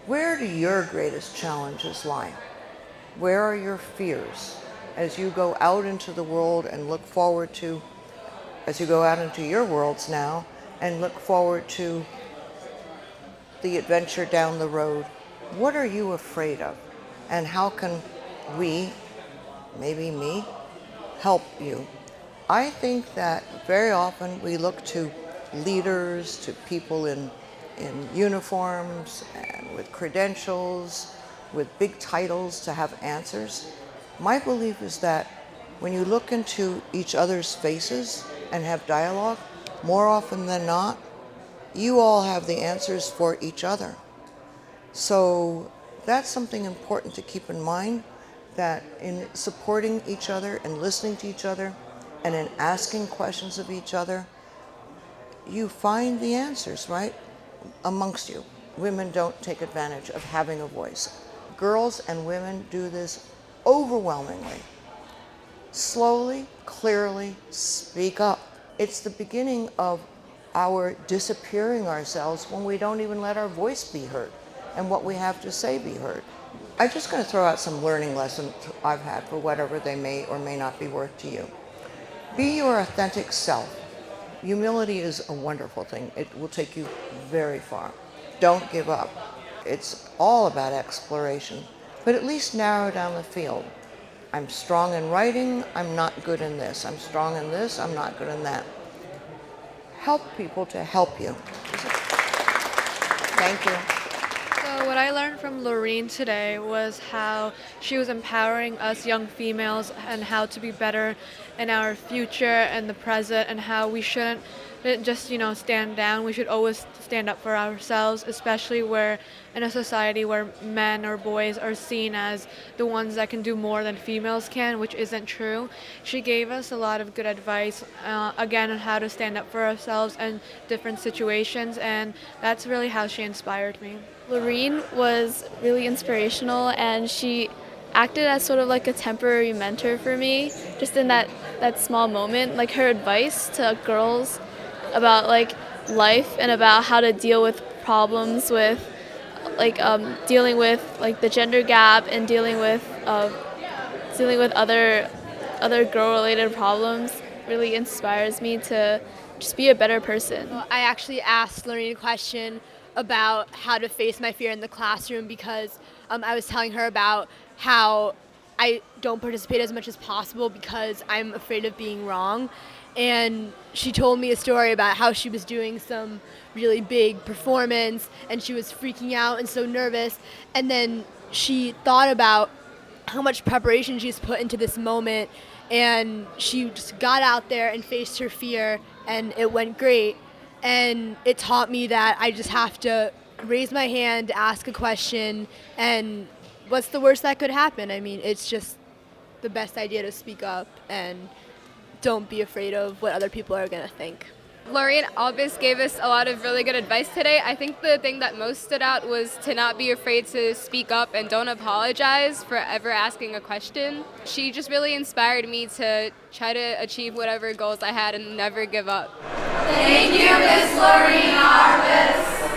Where do your greatest challenges lie? Where are your fears as you go out into the world and look forward to, as you go out into your worlds now and look forward to the adventure down the road? What are you afraid of? And how can we, maybe me, help you? I think that very often we look to leaders, to people in uniforms and with credentials, with big titles to have answers. My belief is that when you look into each other's faces and have dialogue, more often than not, you all have the answers for each other. So that's something important to keep in mind, that in supporting each other and listening to each other and in asking questions of each other, you find the answers, right, amongst you. Women don't take advantage of having a voice. Girls and women do this overwhelmingly. Slowly, clearly speak up. It's the beginning of our disappearing ourselves when we don't even let our voice be heard and what we have to say be heard. I'm just going to throw out some learning lessons I've had for whatever they may or may not be worth to you. Be your authentic self. Humility is a wonderful thing. It will take you very far. Don't give up. It's all about exploration, but at least narrow down the field. I'm strong in writing, I'm not good in this. I'm strong in this, I'm not good in that. Help people to help you. Thank you. So what I learned from Loreen today was how she was empowering us young females and how to be better in our future and the present, and how we shouldn't just, stand down. We should always stand up for ourselves, especially where in a society where men or boys are seen as the ones that can do more than females can, which isn't true. She gave us a lot of good advice, again, on how to stand up for ourselves in different situations, and that's really how she inspired me. Loreen was really inspirational, and she acted as sort of like a temporary mentor for me, just in that small moment. Like, her advice to girls about like life and about how to deal with problems with dealing with like the gender gap and dealing with other girl related problems really inspires me to just be a better person. I actually asked Loreen a question about how to face my fear in the classroom because I was telling her about how I don't participate as much as possible because I'm afraid of being wrong. And she told me a story about how she was doing some really big performance and she was freaking out and so nervous. And then she thought about how much preparation she's put into this moment, and she just got out there and faced her fear, and it went great. And it taught me that I just have to raise my hand, ask a question, and what's the worst that could happen? I mean, it's just the best idea to speak up and don't be afraid of what other people are going to think. Loreen Arbus gave us a lot of really good advice today. I think the thing that most stood out was to not be afraid to speak up and don't apologize for ever asking a question. She just really inspired me to try to achieve whatever goals I had and never give up. Thank you, Miss Loreen Arbus.